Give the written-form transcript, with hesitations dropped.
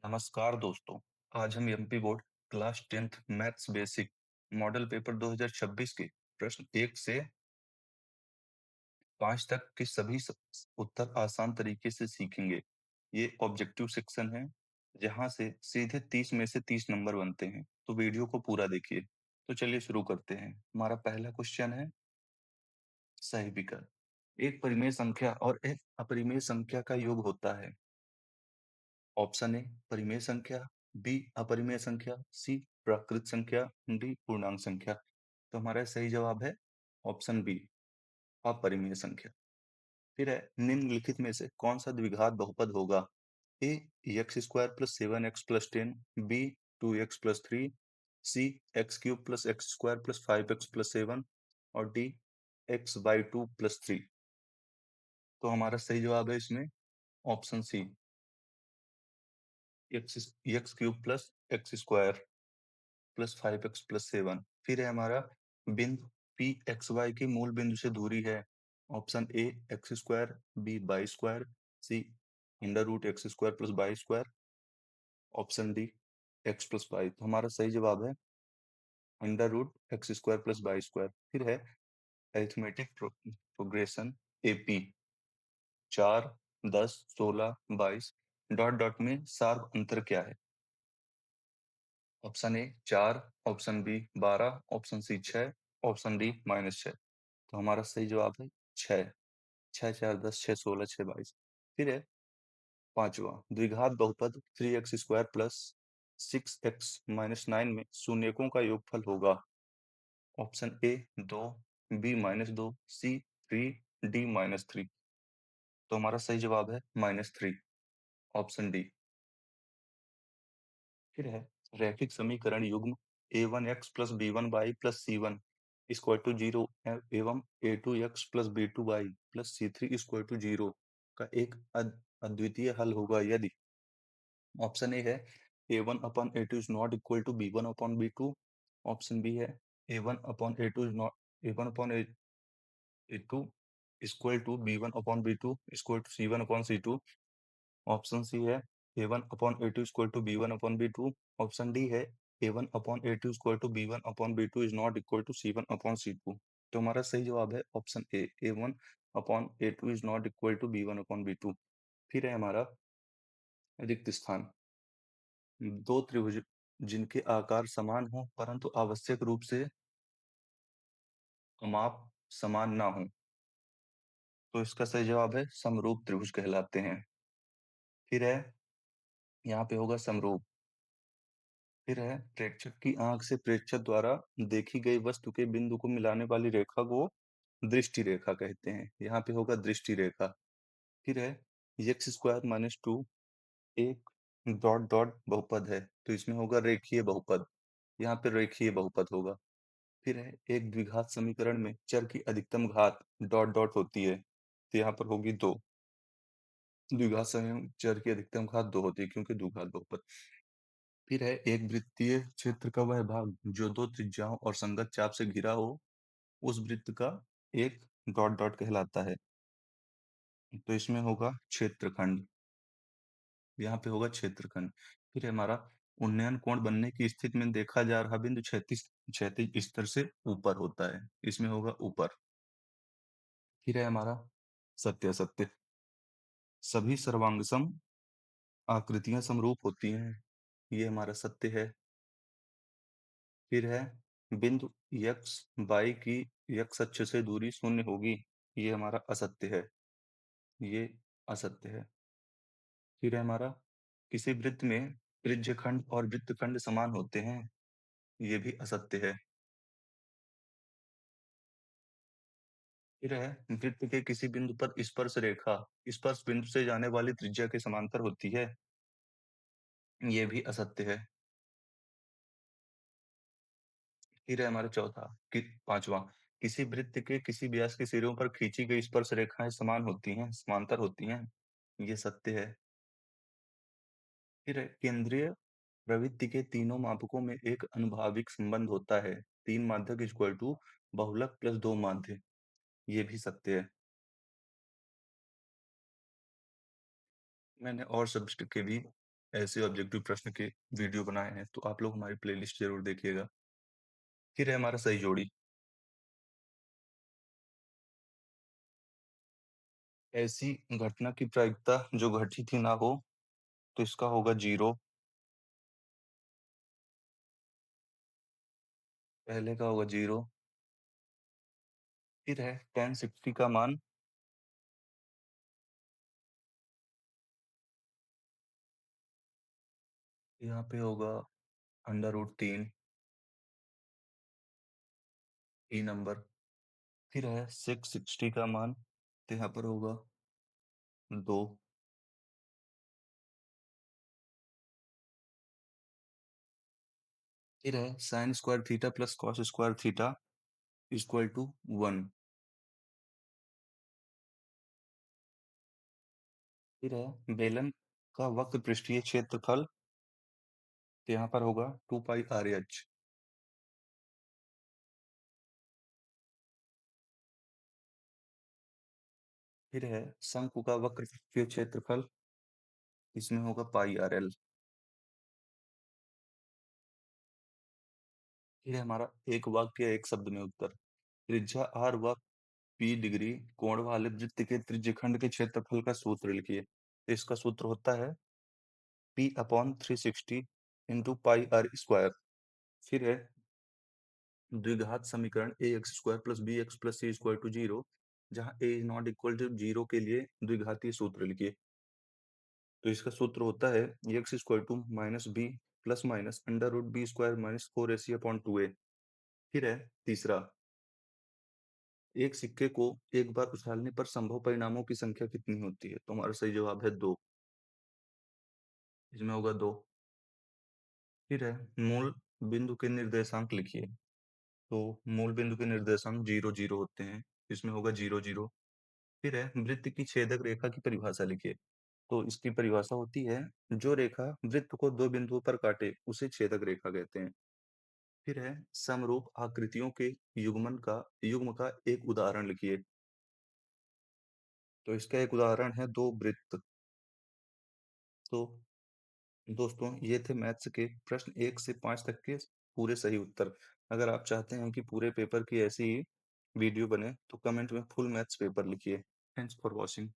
नमस्कार दोस्तों। आज हम MP board class 10th maths basic model paper 2026 के प्रश्न 1 से 5 तक के सभी उत्तर आसान तरीके से सीखेंगे। ये ऑब्जेक्टिव सेक्शन है जहां से सीधे 30 में से 30 नंबर बनते हैं, तो वीडियो को पूरा देखिए। तो चलिए शुरू करते हैं। हमारा पहला क्वेश्चन है सही विकल्प। एक परिमेय संख्या और एक अपरिमेय संख्या का योग होता है। ऑप्शन ए परिमेय संख्या, बी अपरिमेय संख्या, सी प्राकृत संख्या, डी पूर्णांक संख्या। तो हमारा सही जवाब है ऑप्शन बी अपरिमेय संख्या। फिर है निम्नलिखित में से कौन सा द्विघात बहुपद होगा? A x square plus 7x+10, b 2x+3, c x cube plus x square plus 5x+7 और डी x/2+3। तो हमारा सही जवाब है इसमें option C x cube plus x square plus 5x+7। फिर है हमारा बिंदु पी एक्स वाई की मूल बिंदु से दूरी है। Option A x square, B Y square, C under root X square plus Y square, option D x+5। तो हमारा सही जवाब है under root X square plus Y square. फिर है arithmetic progression AP 4, 10, 16, 22 dot dot में सार अंतर क्या है? Option A 4, option B 12, option C 6, option D -6। तो हमारा सही जवाब है 6। 6 4 10 6 16 6 22। फिर है पांचवा द्विघात बहुपद 3x स्क्वायर प्लस 6x-9 में शून्यकों का योगफल होगा। Option A 2, B -2, C 3, D -3। तो हमारा सही जवाब है -3, ऑप्शन डी। फिर है रैखिक समीकरण युग्म a1x plus b1y plus c1 equal to 0 एवं a2x plus b2y plus c3 equal to 0 का एक अद्वितीय हल होगा यदि ऑप्शन ए है a1 upon a2 is not equal to b1 upon b2। Option B है a1 upon a2 is not a1 upon a2 equal to b1 upon b2 equal to c1 upon c2। Option C है a1 upon a2 equal to b1 upon b2। Option D है a1 upon a2 equal to b1 upon b2 is not equal to c1 upon c2। तो हमारा सही जवाब है option A a1 upon a2 is not equal to b1 upon b2। फिर है हमारा रिक्त स्थान। दो त्रिभुज जिनके आकार समान हो परंतु आवश्यक रूप से माप समान ना हो, तो इसका सही जवाब है समरूप त्रिभुज कहलाते हैं। फिर है यहाँ पे होगा समरूप। फिर है प्रेक्षक की आंख से प्रेक्षक द्वारा देखी गई वस्तु के बिंदु को मिलाने वाली रेखा को दृष्टि रेखा कहते हैं। यहाँ पे होगा दृष्टि रेखा। फिर है एक्स स्क्वायर माइनस 2 एक डॉट डॉट बहुपद है, तो इसमें होगा रेखीय बहुपद। यहाँ पे रेखीय बहुपद होगा। फिर है एक द्विघात समीकरण में चर की अधिकतम घात डॉट डॉट होती है, तो यहाँ पर होगी 2। द्विघात समय चर की अधिकतम घात 2 होती है क्योंकि द्विघात बहुपद। फिर है एक वृत्तीय क्षेत्र का वह भाग जो दो त्रिज्याओं और संगत चाप से घिरा हो, उस वृत्त का एक डॉट डॉट कहलाता है। तो इसमें होगा क्षेत्रखंड। यहाँ पे होगा क्षेत्रखंड। फिर हमारा उन्नयन कोण बनने की स्थिति में देखा जा रहा बिंदु क्षैतिज क्षैतिज स्तर से ऊपर होता है, इसमें होगा ऊपर। फिर है हमारा सत्य असत्य। सभी सर्वांगसम आकृतियां समरूप होती हैं, ये हमारा सत्य है। फिर है बिंदु x y की x अक्ष से दूरी शून्य होगी, ये हमारा असत्य है, ये असत्य है। फिर है हमारा किसी वृत्त में त्रिज्यखंड और वृत्तखंड समान होते हैं, ये भी असत्य है। फिर है वृत्त के किसी बिंदु पर स्पर्श रेखा स्पर्श बिंदु से जाने वाली त्रिज्या के समांतर होती है, ये भी असत्य है। फिर है हमारा चौथा कि पांचवा किसी वृत्त के किसी व्यास के सिरों पर खींची गई स्पर्श रेखाएं समान होती हैं, समांतर होती हैं, ये सत्य है। फिर है केंद्रीय प्रवृत्ति के तीनों मापकों में एक अनुभाविक संबंध होता है, 3 माध्यक इक्वल टू बहुलक प्लस 2 माध्य, ये भी सत्य है। मैंने और सब्जेक्ट के भी ऐसे ऑब्जेक्टिव प्रश्न के वीडियो बनाए हैं, तो आप लोग हमारी प्लेलिस्ट ज़रूर देखिएगा। फिर है हमारा सही जोड़ी। ऐसी घटना की प्रायिकता जो घटी थी ना हो, तो इसका होगा 0। पहले का होगा 0। फिर है tan 60 का मान। यहाँ पे होगा √3 ई नंबर। फिर है sec 60 का मान, तो यहाँ पर होगा 2। फिर है sin square theta plus cos square theta equal to 1। फिर है बेलन का वक्र पृष्ठीय क्षेत्रफल, तो यहाँ पर होगा 2 पाई RH। फिर है शंकु का वक्र पृष्ठीय क्षेत्रफल, इसमें होगा पाई RL। फिर है हमारा एक वाक्य एक शब्द में उत्तर। त्रिज्या R व P डिग्री कोण वाले वृत्त के त्रिज्यखंड के क्षेत्रफल का सूत्र लिखिए। तो इसका सूत्र होता है P upon 360 into pi R square. फिर है द्विघात समीकरण ax² plus bx plus c equal to 0, जहाँ a is not equal to 0 के लिए द्विघातीय सूत्र लिखिए। तो इसका सूत्र होता है x equal to minus B plus minus under root b² minus 4ac/2a। फिर है तीसरा, एक सिक्के को एक बार उछालने पर संभव परिणामों की संख्या कितनी होती है? तो हमारा सही जवाब है 2। इसमें होगा 2। फिर है मूल बिंदु के निर्देशांक लिखिए। तो मूल बिंदु के निर्देशांक 0 0 होते हैं, इसमें होगा 0 0। फिर है वृत्त की छेदक रेखा की परिभाषा लिखिए। तो इसकी परिभाषा होती है जो रेखा वृत्त को दो बिंदुओं पर काटे उसे छेदक रेखा कहते हैं। फिर है समरूप आकृतियों के युग्म का एक उदाहरण लिखिए। तो इसका एक उदाहरण है दो वृत्त। तो दोस्तों ये थे मैथ्स के प्रश्न 1 से 5 तक के पूरे सही उत्तर। अगर आप चाहते हैं कि पूरे पेपर की ऐसी ही वीडियो बने तो कमेंट में फुल मैथ्स पेपर लिखिए। Thanks for watching.